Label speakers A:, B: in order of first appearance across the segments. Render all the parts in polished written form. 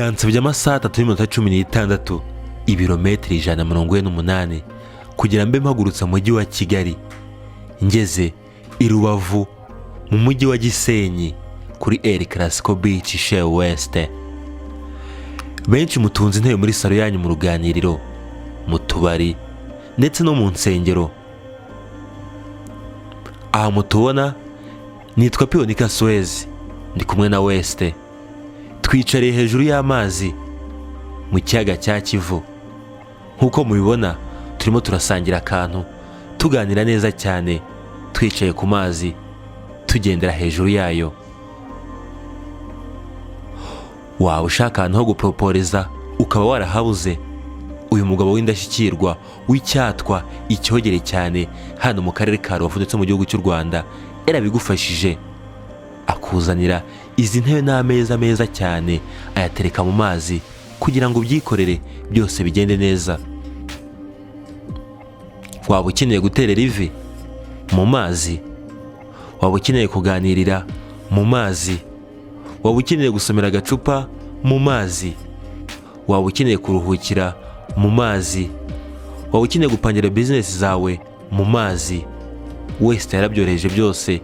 A: byansabye amasaha 3:16 ibirometero 148 kugira mbe mpagurutse mu mujyi wa Kigali, ngeze i Rubavu mu mujyi wa Gisenyi kuri El Clasico Beach Shell West. Benshi mutunze intebe muri salo yanyu, mu ruganiriro, mu tubari ndetse no mu nsengero. Aha mutubona nitwa Pionika Suez, ndi kumwe na West. Twicariye hejuru y'amazi mu kiyaga cya Kivu. Nkuko mubibona turimo turasangira akantu, tuganira neza cyane, twicaye ku mazi, tugendera hejuru yayo. Waba ushaka ahantu ho guproporeza ukaba warahabuze, uyu mugabo w'indashyikirwa w'icyatwa icyogere cyane hano mu karere ka Rubavu ndetse mu gihugu cy'u Rwanda yarabigufashije, akuzanira izi ntebe n'ameza meza cyane, ayatereka mu mazi kugira ngo ubyikorere byose bigende neza. Waba ukeneye guterera ivi mu mazi, waba ukeneye kuganirira mu mazi, waba ukeneye gusomera agacupa mu mazi, waba ukeneye kuruhukira mu mazi, waba ukeneye gupangira business zawe mu mazi, West yarabyohereje byose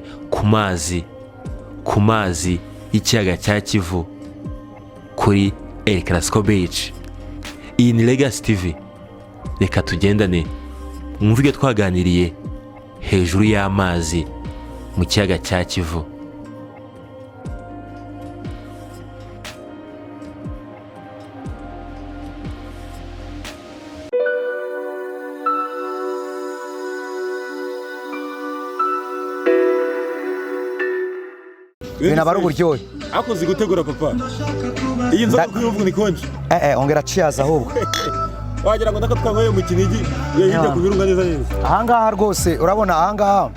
A: ku mazi y'ikiyaga cya Kivu kuri El Clasico Beach. Iyi ni Legacy TV, reka tugendane mwumve ibyo twaganiriye hejuru y'amazi mu kiyaga cya Kivu.
B: Bina bari uburyohe.
C: Akoze gutegura papa. Iyi nzoga kuyumva ni konje.
B: Ongera ciyaza ahubwo.
C: Wagira ngo ndakatwangoye mu Kinigi, yijya kubirunga neza neza.
B: Ahangaha rwose urabona ahangaha.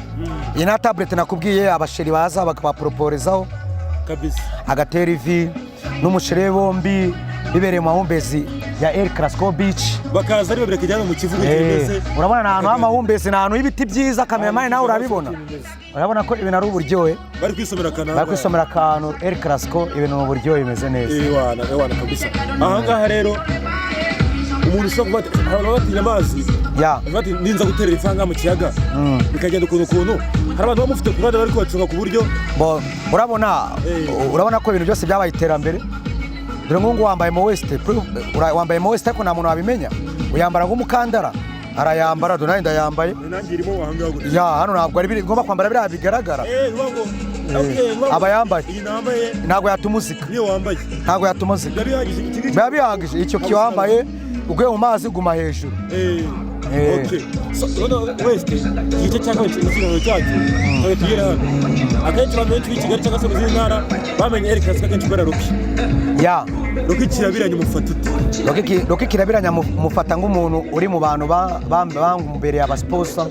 B: Iyi na tablet nakubwiye abasheri baza bakabaproporizaho
C: kabisa.
B: Agatera ivi n'umusheri bombi bibereye mu mahumbezi ya El Clasico Beach.
C: Bakaza ari babireka cyane mu Kivu cyemeze.
B: Urabona ahantu h'amahumbezi, ahantu y'ibiti byiza, kameramani nawe urabibona. Urabona ko ibintu ari uburyohe.
C: Bari
B: kwisomera akantu El Clasico, ibintu mu buryohe bimeze neza.
C: Wana kabisa. Ahangaha rero umuntu ushobora kuba batinya amazi, bati ninza guterera ifanga mu kiyaga bikagenda ukuntu hari abantu bamufite ku ruhande bari kubacunga ku buryo urabona ko ibintu byose byabaye iterambere. Dore ngo wambaye mo West ariko nta muntu wabimenya, uyambara nk'umukandara, arayambara dore ndayambaye nangirimo ahangaha
B: hano ntabwo ari ngomba kwambara biriya bigaragara. Aba yambaye ntabwo yatumuzika, ntabwo yatumuzika, biba bihagije icyo kiwambaye uguye mu mazi guma hejuru.
C: West igice cyangwa ikiganiro cyacu tugera hano akenshi abantu benshi b'ikigali cyangwa se mu zindi ntara bamenye El Clasico akenshi kubera Rocky kirabiranye mufata ute?
B: Rocky kirabiranye mufata nk'umuntu uri mu bantu bambereye abasposa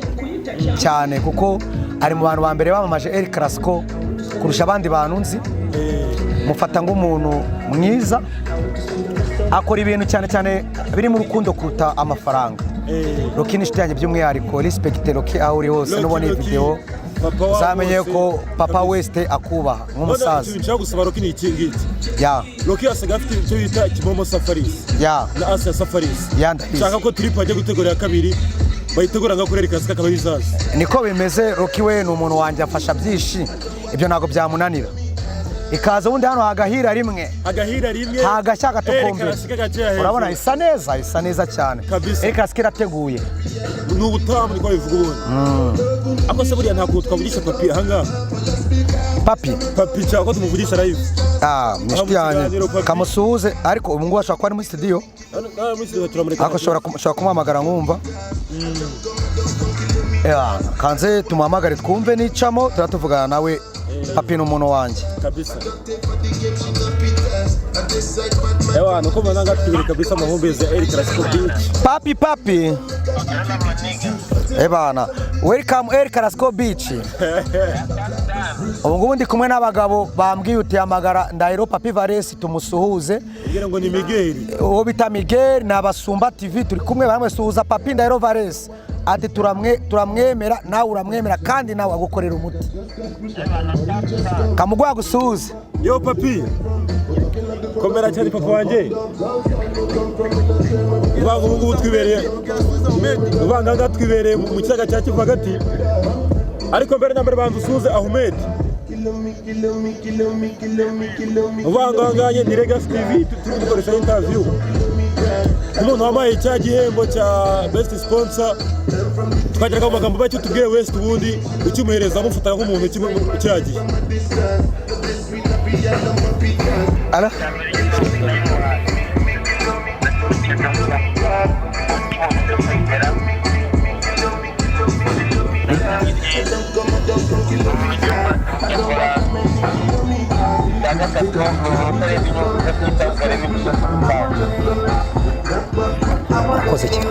B: cyane, kuko ari mu bantu ba mbere bamamaje El Clasico kurusha abandi bantu nzi. Mufata nk'umuntu mwiza, akora ibintu cyane biri mu rukundo kuruta amafaranga. Rocky nishiti yanjye by'umwihariko, respect Rocky aho uri hose, nubona iyi video zamenye ko papa West akubaha nk'umusaza.
C: Nshaka gusaba Rocky ni iki ngiki. Rocky asaga afite icyo bita Kimomo Safaris na Asia Safaris. Nshaka ko trip ajya gutegura ya kabiri bayitegura nka kuri El Clasico akaba bizaza.
B: Niko bimeze. Rocky we ni umuntu wanjye afasha byinshi, ibyo ntago byamunanira. Ikaza ubundi hano hagahira rimwe hagashaka tokombe. Urabona isa neza cyane. El Clasico irateguye.
C: Ni ubutamu niko bivuga ubundi. Ako se buriya ntabwo twavugisha papi ahangaha. Papi cyangwa tumuvugisha live.
B: Mishiti yanjye kamusuhuze, ariko ubu ngubu ashobora kuba ari muri studio. Ako ashobora kumuhamagara nkumva. Kanze tumuhamagare twumve nicamo turatuvugana nawe. Papi ni umuntu wanjye
C: kabisa. Nuko mbona ngatubire kabisa amahumbezi ya El Clasico Beach.
B: Papi welcome El Clasico Beach. Ubu ngubu ndi kumwe n'abagabo bambwiye uti hamagara Ndahiro Papi Valesi tumusuhuze.
C: Kugira ngo ni Miguel.
B: Uwo bita Miguel na Basumba TV turi kumwe, bamwe suhuza Papi Ndahiro Valesi. Ati turamwemera nawe uramwemera kandi nawe agukorera umuti. Kamugwa gusuhuze.
C: Yo papi. komera cyane papa wanjye ubanga ubu ngubu twibereye ubanga ngaha twibereye mu kiyaga cya Kivu hagati ariko mbere na mbere banza usuhuze Ahmed ubanga ngaha ni Legacy TV turi gukoresha interview umuntu wamaye cya gihembo cya best sponsor twageraga mu magambo make tubwiye West ubundi ukimuhereza amufata nk'umuntu cyagiye
B: Ala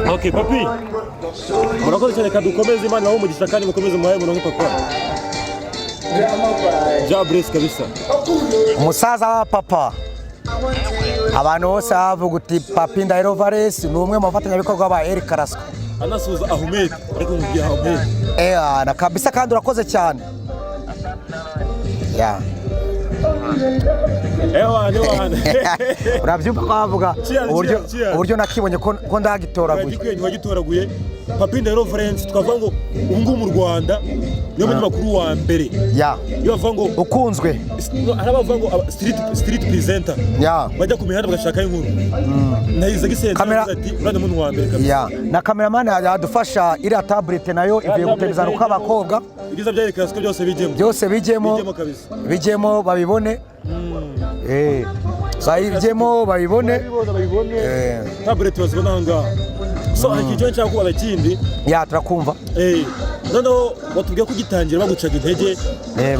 C: Okay, papi. Murakoze cyane kadukomeze Imana nawo umugisha kandi mukomeze muhaye muronke papa. Jabrese kabisa.
B: Umusaza wa papa. Abantu bose bavuga uti Papi Ndahiro Valens ni umwe mu bafatanyabikorwa ba El Clasico.
C: Anasuhuza Ahmed ariko mubwiye Ahmed.
B: Na kabisa kandi urakoze cyane. Ya. Urabyumva ko bavuga uburyo nakibonye ko ndagitoraguye.
C: Wagitoraguye Papi Ndahiro Valens twavuga ngo ubu ngubu mu Rwanda niyo munyamakuru wa mbere.
B: Ya.
C: Iyo bavuga ngo
B: ukunzwe.
C: Hari abavuga ngo street presenter.
B: Ya.
C: Bajya ku mihanda bagashaka inkuru. Nayize gisenze ati urane muntu wa mbere kabisa.
B: Ya. Na cameraman yadufasha iriya tablet nayo ivuye gutemezana uko abakobwa.
C: Ibiza bya El Clasico byose bijemo.
B: Byose bijemo. Bijemo babibone. Bayijemo babibone.
C: Tablet bazibona ngaha. So hakijwe nshaka kuba bakindi.
B: Ya turakumva.
C: Noneho batubwiye ko gitangira bagucaga intege.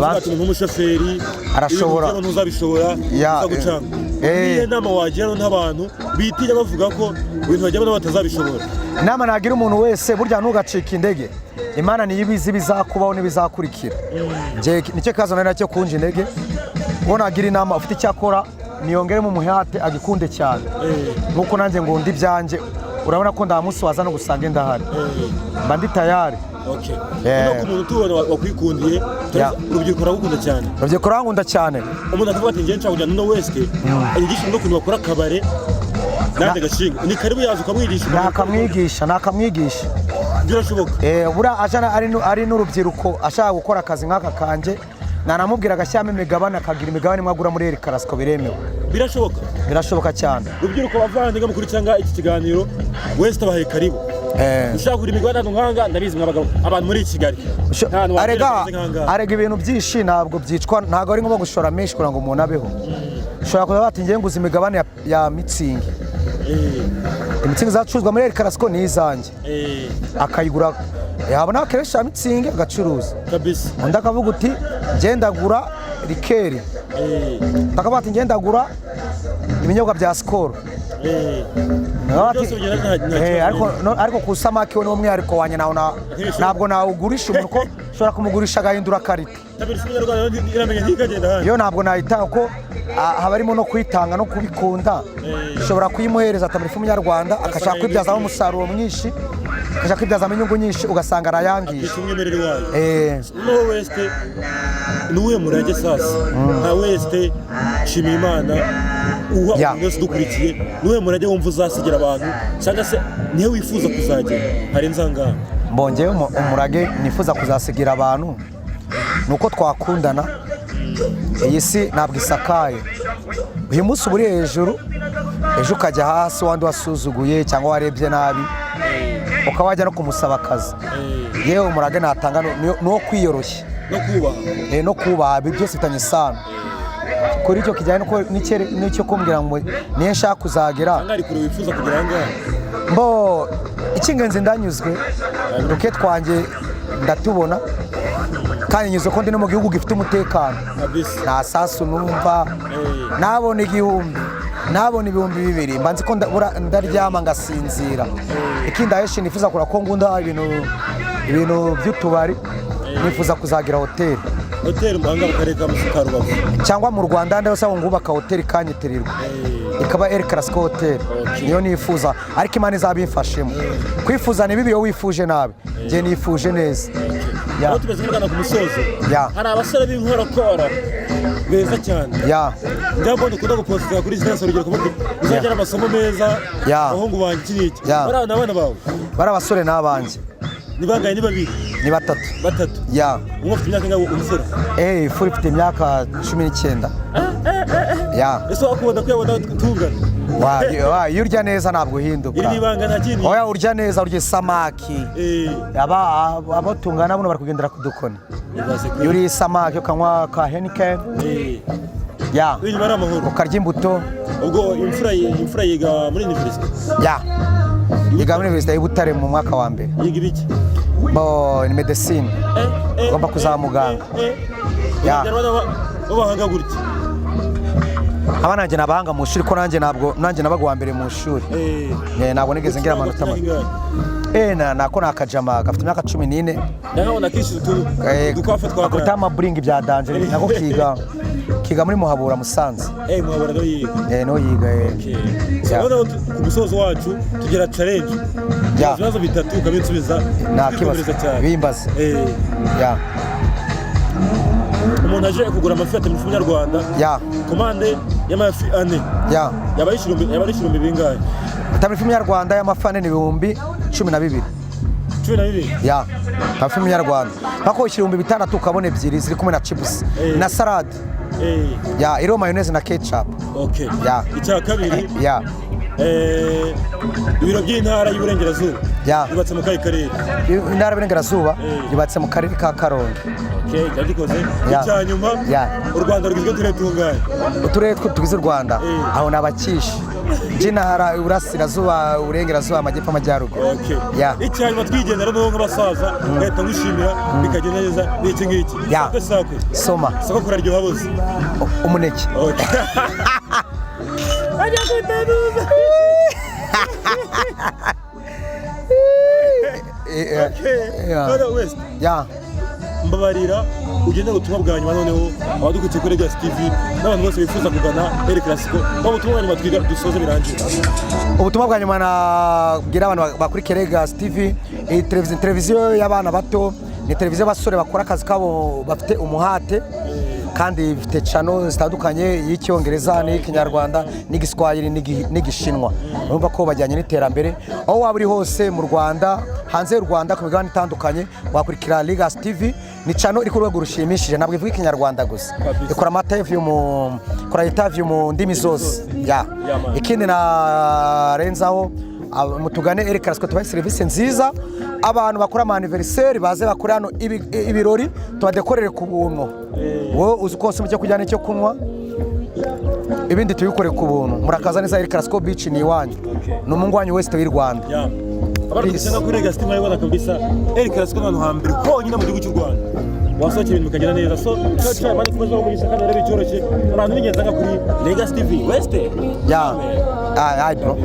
C: Bati nk'umushoferi
B: arashobora.
C: Ntuzabishobora. Uzagucanga. Niye nama wagira n'abantu bitinya bavuga ko ibintu bajyamo batazabishobora.
B: Nama nagira umuntu wese burya ntugacika indege. Imana niyo ibizi bizakubaho n'ibizakurikira. Nje nicyo kazo nari nacyo kunje intege. Ngo nagira inama ufite icyakora niyongeremo umuhate agikunde cyane. Nkuko nanjye ngo ndi byanje urabona ko ndamusuwaza no gusanga ndahari. Mba ndi tayari.
C: Okay. No kumuntu tubona wakwikundiye urubyiruko ragukunda cyane.
B: Urubyiruko ragukunda cyane.
C: Umuntu akavuga ati ngiye nshaka kujyana no West. Ayigisha no kuntu bakora kabare. Nande gashinga. Ni karibu yaje ukamwigisha. Nakamwigisha. Birashoboka.
B: Bura ajana ari n'urubyiruko ashaka gukora akazi nk'aka kanje. Nanamubwira agashyamo imigabane akagira imigabane mwagura muri El Clasico biremewe.
C: Birashoboka.
B: Birashoboka cyane.
C: Urubyiruko bavandinga mukurikiranga iki kiganiro West abahe karibu. Ushaka kuri imigabane nkanga ndabizi mwabagabo abantu muri Kigali. Arega ibintu byinshi ntabwo byicwa ntabwo ari ngombwa gushora menshi kugira ngo umuntu abeho. Ushobora kuba bati ngiye nguza imigabane ya Mitsingi. Imitsingi zacuruzwa muri El Clasico ni izanjye. Akayigura yabona akeresha Mitsingi agacuruza. Kabisa.
B: Undi akavuga uti ngendagura rikeri. Bakaba bati ngendagura ibinyobwa bya Skol. Ariko ku samaki we ni umwihariko wanjye ntabwo nawugurisha umuntu ko ushobora kumugurisha agahindura karita. Yo ntabwo nayitanga ko haba harimo no kwitanga no kubikunda. Ushobora kuyimuhereza atamurifu umunyarwanda akashaka kwibyazamo umusaruro mwinshi akashaka kwibyazamo inyungu nyinshi ugasanga arayangisha.
C: No West nuwe murage sasa nta West Shimimana uwa mwese dukurikiye nuwe murage wumva uzasigira abantu cyangwa se niwe wifuza kuzagera hari nzanga
B: mbongeyo umurage nifuza kuzasigira abantu nuko twakundana iyi si ntabwo isakaye uyu munsi uri hejuru ejo ukajya hasi wandi wasuzuguye cyangwa warebye nabi ukaba wajya no kumusaba akazi yewe umurage natanga no kwiyoroshya no kubaha byose bifitanye isano kuri icyo kijyanye n'icyo kumbwira ngo niyo nshaka kuzagera mbo icy'ingenzi ndanyuzwe duke twanjye ndatubona kandi nyuzwe ko ndi no mu gihugu gifite umutekano nta sasu numva nabona igihumbi nabona ibihumbi bibiri mbanzi ko ndaryama ngasinzira ikindi aheshi nifuza kura ko ngunda ibintu by'utubari nifuza kuzagira hoteli
C: muhanga bakareka musuka Rubavu
B: cyangwa mu Rwanda ndetse aho ngubaka hoteli kanyitirirwa ikaba El Clasico Hotel niyo nifuza ariko Imana izabimfashemo kwifuza ni bibi yo wifuje nabi nge nifuje neza
C: tumeze kugana ku musozo hari abasore b'inkorokoro beza cyane njyambona ukunda guposita kuri Instagram urugero kuvuga uzagira amasomo meza abahungu banjye iki n'iki bari abana bawe
B: bari abasore n'abanjye
C: ni bangahe ni babiri
B: ni batatu ya
C: umwe ufite imyaka ingana umusore
B: furi ufite imyaka 19 ya
C: ese wakubona kuyabona tungana
B: iyo urya neza ntabwo uhinduka
C: iri nibanga nta kindi
B: oya urya neza urya isamaki abo tungana buno bari kugendera ku dukoni iyo uriye isamaki ukanywa ka Heineken ya ukarya imbuto
C: ubwo imfura yiga muri university
B: ya yiga muri university y'Ibutare mu mwaka wa mbere
C: yiga ibiki
B: ni medicine ugomba kuzaba muganga
C: ya babahanga gutya
B: aba nanjye nabahanga mu ishuri ko nanjye nabaga uwa mbere mu ishuri ntabwo nigeze ngira amanota nako ni akajama gafite imyaka 14
C: ndabona kishi dukwafa
B: twakora amaburingi bya danje nako kiga muri Muhabura Musanze
C: Muhabura no yiga
B: no yiga
C: sabona ku musozo wacu tugira challenge ibibazo bitatu ukabinsubiza
B: nakibazo bimbaza
C: umuntu aje kugura amafi atari mu Rwanda komande y'amafi ane yaba yishirumbi bingahe
B: atari mu Rwanda y'amafi ane ni 12,000 ya amafi mu Rwanda bako ishirumbi bitandatu ukabona ebyiri ziri kumwe na chips na salade ya iro mayonnaise na ketchup ya
C: icya kabiri ibiro by'intara y'Iburengerazuba yubatse mu karere
B: intara y'Iburengerazuba yubatse mu karere ka Karongi
C: cyagikoze icya nyuma u Rwanda rugizwe
B: uturere tugize u Rwanda aho nabakishi Jinahara Iburasirazuba Uburengerazuba Amajyepfo Amajyaruguru
C: icya nyuma twigendera no nk'abasaza leta ngushimira bikagenda neza n'iki ngiki
B: soma
C: sako kuraryoha bose
B: umuneke
C: ajya kutanuza mbabarira ugende ubutumwa bwa nyuma noneho abadukurikiye kuri Legacy TV n'abantu bose bifuza kugana El Clasico ubutumwa bwa nyuma twiga dusoze birangira
B: ubutumwa bwa nyuma nabwira abantu bakurikiye Legacy TV televiziyo y'abana bato ni televiziyo y'abasore bakora akazi kabo bafite umuhate kandi bifite channel zitandukanye y'Icyongereza n'Ikinyarwanda n'Igiswahili n'Igishinwa urumva ko bajyanye n'iterambere aho waba uri hose mu Rwanda hanze y'u Rwanda ku migabane itandukanye wakurikira Legacy TV ni channel iri ku rwego rushimishije ntabwo ivuga Ikinyarwanda gusa ikora interview mu ndimi zose ikindi narenzaho mutugane El Clasico tubaye serivisi nziza abantu bakora ama anniversaire baze bakora hano ibirori tubadekorere ku buntu wowe uzi ko cyo kujyana icyo kunywa ibindi tubikore ku buntu murakaza neza El Clasico Beach ni iwanyu n'umungwanyu west w'i Rwanda
C: abarukisanga kuri Legacy TV murabona kabisa El Clasico n'ahantu hambere honyine mu gihugu cy'u Rwanda wasohokera ibintu bikagenda neza so cyaca bari kubaza mu gisaka rero cyoroshye abantu bigenzanga kuri Legacy TV west
B: bro